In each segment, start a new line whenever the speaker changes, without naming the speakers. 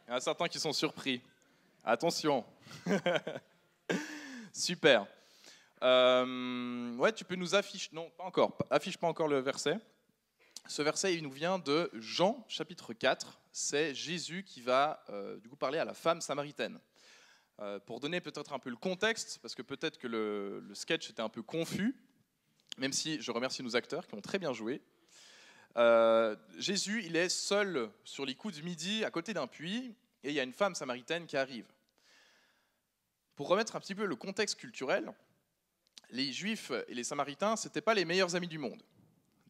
Il y en a certains qui sont surpris. Attention. Super. Ouais, tu peux nous afficher... Non, pas encore. Affiche pas encore le verset. Ce verset, il nous vient de Jean, chapitre 4. C'est Jésus qui va du coup parler à la femme samaritaine. Pour donner peut-être un peu le contexte, parce que peut-être que le sketch était un peu confus, même si je remercie nos acteurs qui ont très bien joué. Jésus, il est seul sur les coups du midi, à côté d'un puits, et il y a une femme samaritaine qui arrive. Pour remettre un petit peu le contexte culturel, les Juifs et les Samaritains, ce n'étaient pas les meilleurs amis du monde.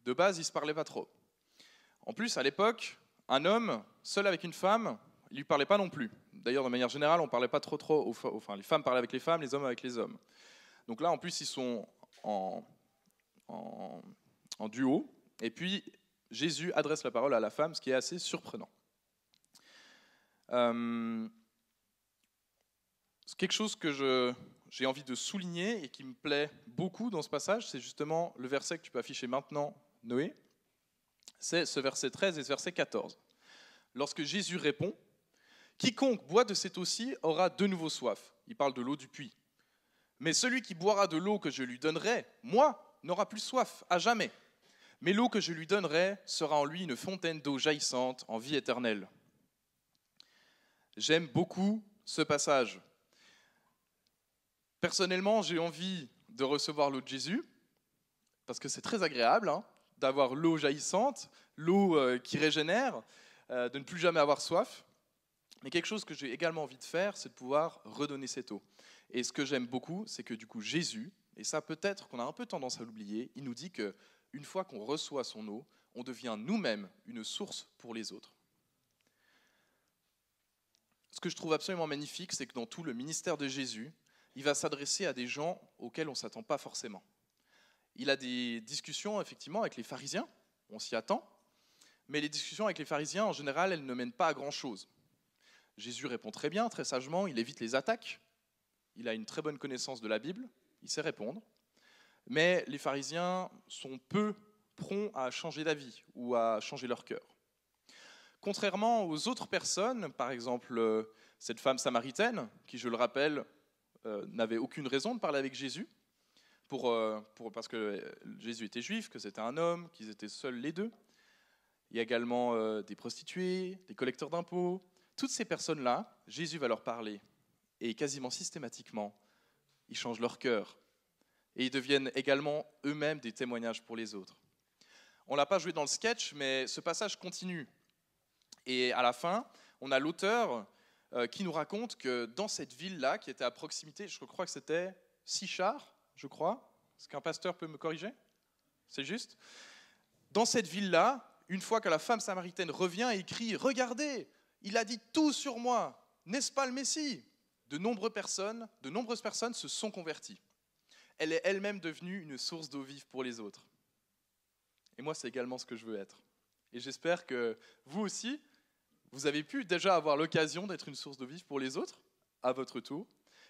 De base, ils ne se parlaient pas trop. En plus, à l'époque, un homme seul avec une femme, il ne lui parlait pas non plus. D'ailleurs, de manière générale, on ne parlait pas trop, enfin, les femmes parlaient avec les femmes, les hommes avec les hommes. Donc là, en plus, ils sont en duo. Et puis, Jésus adresse la parole à la femme, ce qui est assez surprenant. Quelque chose que j'ai envie de souligner et qui me plaît beaucoup dans ce passage, c'est justement le verset que tu peux afficher maintenant, Noé. C'est ce verset 13 et ce verset 14. Lorsque Jésus répond, « Quiconque boit de cette eau-ci aura de nouveau soif. » Il parle de l'eau du puits. « Mais celui qui boira de l'eau que je lui donnerai, moi, n'aura plus soif à jamais. Mais l'eau que je lui donnerai sera en lui une fontaine d'eau jaillissante en vie éternelle. » J'aime beaucoup ce passage. Personnellement, j'ai envie de recevoir l'eau de Jésus, parce que c'est très agréable d'avoir l'eau jaillissante, l'eau qui régénère, de ne plus jamais avoir soif. Mais quelque chose que j'ai également envie de faire, c'est de pouvoir redonner cette eau. Et ce que j'aime beaucoup, c'est que du coup Jésus, et ça peut-être qu'on a un peu tendance à l'oublier, il nous dit qu'une fois qu'on reçoit son eau, on devient nous-mêmes une source pour les autres. Ce que je trouve absolument magnifique, c'est que dans tout le ministère de Jésus, il va s'adresser à des gens auxquels on ne s'attend pas forcément. Il a des discussions, effectivement, avec les pharisiens, on s'y attend, mais les discussions avec les pharisiens, en général, elles ne mènent pas à grand-chose. Jésus répond très bien, très sagement, il évite les attaques, il a une très bonne connaissance de la Bible, il sait répondre, mais les pharisiens sont peu prompts à changer d'avis ou à changer leur cœur. Contrairement aux autres personnes, par exemple cette femme samaritaine, qui, je le rappelle, n'avait aucune raison de parler avec Jésus, parce que Jésus était juif, que c'était un homme, qu'ils étaient seuls les deux. Il y a également des prostituées, des collecteurs d'impôts. Toutes ces personnes-là, Jésus va leur parler. Et quasiment systématiquement, ils changent leur cœur. Et ils deviennent également eux-mêmes des témoignages pour les autres. On ne l'a pas joué dans le sketch, mais ce passage continue. Et à la fin, on a l'auteur qui nous raconte que dans cette ville-là, qui était à proximité, je crois que c'était Sichar, je crois. Est-ce qu'un pasteur peut me corriger? C'est juste? Dans cette ville-là, une fois que la femme samaritaine revient et crie « Regardez, il a dit tout sur moi, n'est-ce pas le Messie ?» De nombreuses personnes se sont converties. Elle est elle-même devenue une source d'eau vive pour les autres. Et moi, c'est également ce que je veux être. Et j'espère que vous aussi, vous avez pu déjà avoir l'occasion d'être une source d'eau vive pour les autres, à votre tour.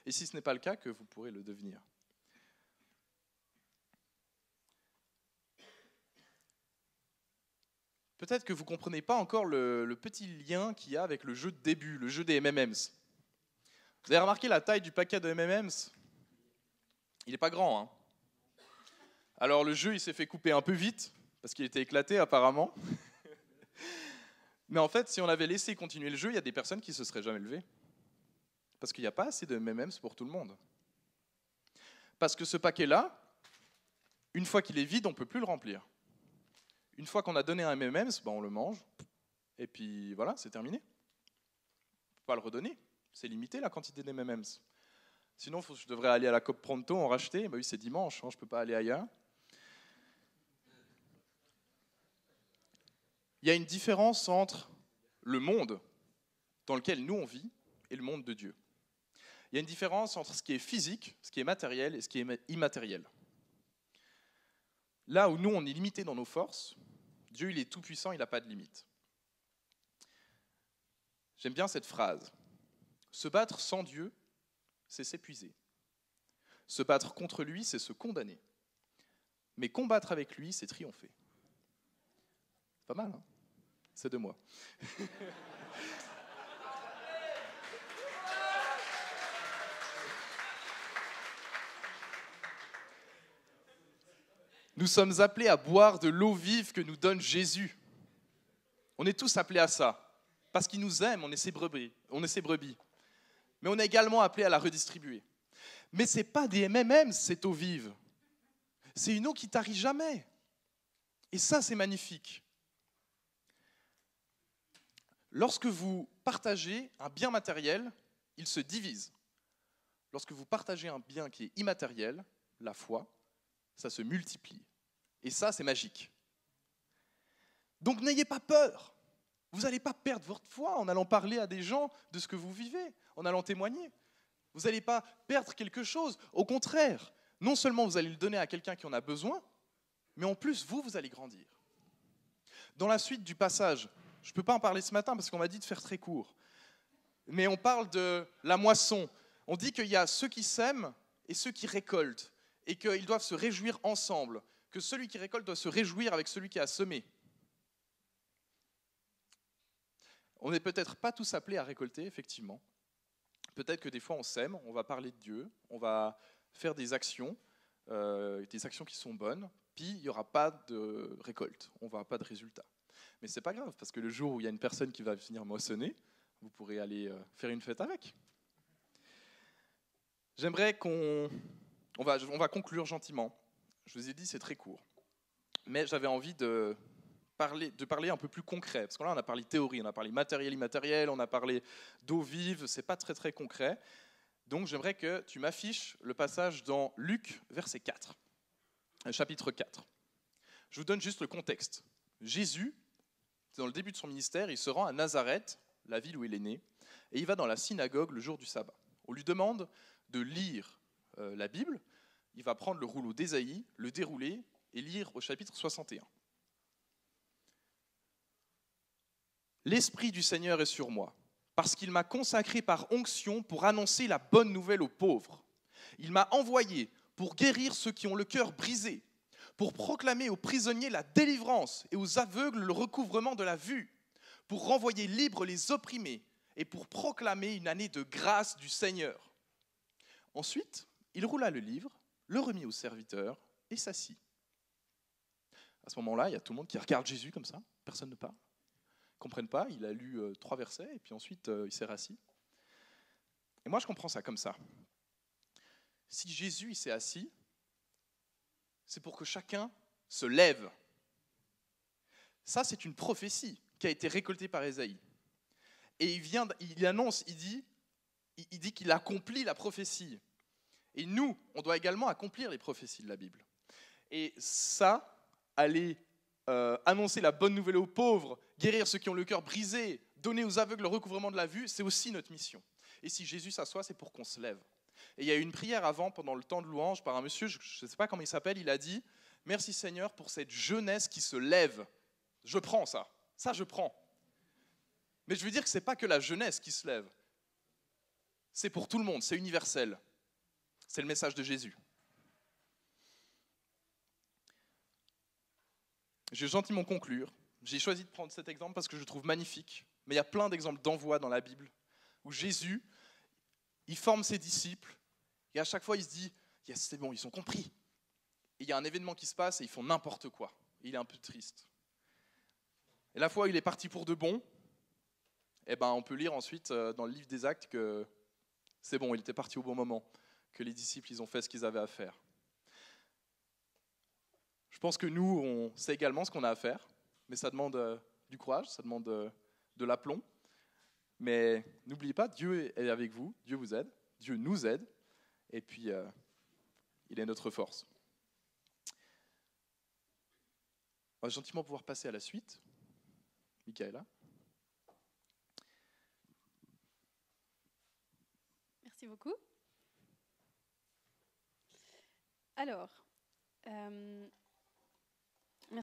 Et si ce n'est pas le cas, que vous pourrez le devenir. Peut-être que vous ne comprenez pas encore le petit lien qu'il y a avec le jeu de début, le jeu des M&M's. Vous avez remarqué la taille du paquet de M&M's? Il n'est pas grand, hein? Alors le jeu, il s'est fait couper un peu vite, parce qu'il était éclaté apparemment. Mais en fait, si on avait laissé continuer le jeu, il y a des personnes qui ne se seraient jamais levées. Parce qu'il n'y a pas assez de M&M's pour tout le monde. Parce que ce paquet-là, une fois qu'il est vide, on ne peut plus le remplir. Une fois qu'on a donné un M&M's, on le mange, et puis voilà, c'est terminé. On ne peut pas le redonner, c'est limité la quantité de M&M's. Sinon, je devrais aller à la Coop Pronto en racheter. Oui, c'est dimanche, je ne peux pas aller ailleurs. Il y a une différence entre le monde dans lequel nous on vit et le monde de Dieu. Il y a une différence entre ce qui est physique, ce qui est matériel et ce qui est immatériel. Là où nous on est limité dans nos forces, Dieu il est tout puissant, il n'a pas de limite. J'aime bien cette phrase. Se battre sans Dieu, c'est s'épuiser. Se battre contre lui, c'est se condamner. Mais combattre avec lui, c'est triompher. Pas mal, hein? C'est de moi. Nous sommes appelés à boire de l'eau vive que nous donne Jésus. On est tous appelés à ça, parce qu'il nous aime, on est ses brebis. Mais on est également appelés à la redistribuer. Mais ce n'est pas des MMM, cette eau vive. C'est une eau qui ne tarit jamais. Et ça, c'est magnifique. Lorsque vous partagez un bien matériel, il se divise. Lorsque vous partagez un bien qui est immatériel, la foi, ça se multiplie. Et ça, c'est magique. Donc n'ayez pas peur. Vous n'allez pas perdre votre foi en allant parler à des gens de ce que vous vivez, en allant témoigner. Vous n'allez pas perdre quelque chose. Au contraire, non seulement vous allez le donner à quelqu'un qui en a besoin, mais en plus, vous allez grandir. Dans la suite du passage, je ne peux pas en parler ce matin parce qu'on m'a dit de faire très court, mais on parle de la moisson. On dit qu'il y a ceux qui sèment et ceux qui récoltent, et qu'ils doivent se réjouir ensemble, que celui qui récolte doit se réjouir avec celui qui a semé. On n'est peut-être pas tous appelés à récolter, effectivement. Peut-être que des fois on sème, on va parler de Dieu, on va faire des actions qui sont bonnes, puis il n'y aura pas de récolte, on ne verra pas de résultat. Mais ce n'est pas grave, parce que le jour où il y a une personne qui va venir moissonner, vous pourrez aller faire une fête avec. J'aimerais on va conclure gentiment. Je vous ai dit, c'est très court. Mais j'avais envie de parler un peu plus concret. Parce que là, on a parlé théorie, on a parlé matériel, immatériel, on a parlé d'eau vive. Ce n'est pas très, très concret. Donc, j'aimerais que tu m'affiches le passage dans Luc, verset 4, chapitre 4. Je vous donne juste le contexte. Jésus, dans le début de son ministère, il se rend à Nazareth, la ville où il est né, et il va dans la synagogue le jour du sabbat. On lui demande de lire la Bible. Il va prendre le rouleau d'Ésaïe, le dérouler et lire au chapitre 61. L'Esprit du Seigneur est sur moi, parce qu'il m'a consacré par onction pour annoncer la bonne nouvelle aux pauvres. Il m'a envoyé pour guérir ceux qui ont le cœur brisé, pour proclamer aux prisonniers la délivrance et aux aveugles le recouvrement de la vue, pour renvoyer libres les opprimés et pour proclamer une année de grâce du Seigneur. Ensuite, il roula le livre, le remit au serviteur et s'assit. À ce moment-là, il y a tout le monde qui regarde Jésus comme ça, personne ne parle. Ils ne comprennent pas, il a lu 3 versets et puis ensuite il s'est rassis. Et moi je comprends ça comme ça. Si Jésus il s'est assis, c'est pour que chacun se lève. Ça c'est une prophétie qui a été récoltée par Ésaïe. Et il annonce, il dit qu'il accomplit la prophétie. Et nous, on doit également accomplir les prophéties de la Bible. Et ça, aller annoncer la bonne nouvelle aux pauvres, guérir ceux qui ont le cœur brisé, donner aux aveugles le recouvrement de la vue, c'est aussi notre mission. Et si Jésus s'assoit, c'est pour qu'on se lève. Et il y a eu une prière avant, pendant le temps de louange, par un monsieur, je ne sais pas comment il s'appelle, il a dit « Merci Seigneur pour cette jeunesse qui se lève. » Je prends ça. Ça, je prends. Mais je veux dire que ce n'est pas que la jeunesse qui se lève. C'est pour tout le monde, c'est universel. C'est le message de Jésus. Je vais gentiment conclure. J'ai choisi de prendre cet exemple parce que je le trouve magnifique. Mais il y a plein d'exemples d'envoi dans la Bible où Jésus, il forme ses disciples et à chaque fois il se dit « Yes, c'est bon, ils ont compris ». Et il y a un événement qui se passe et ils font n'importe quoi. Et il est un peu triste. Et la fois où il est parti pour de bon, eh ben, on peut lire ensuite dans le livre des Actes que c'est bon, il était parti au bon moment, que les disciples ils ont fait ce qu'ils avaient à faire. Je pense que nous, on sait également ce qu'on a à faire, mais ça demande du courage, ça demande de l'aplomb. Mais n'oubliez pas, Dieu est avec vous, Dieu vous aide, Dieu nous aide, et puis il est notre force. On va gentiment pouvoir passer à la suite. Michaela.
Merci beaucoup. Alors,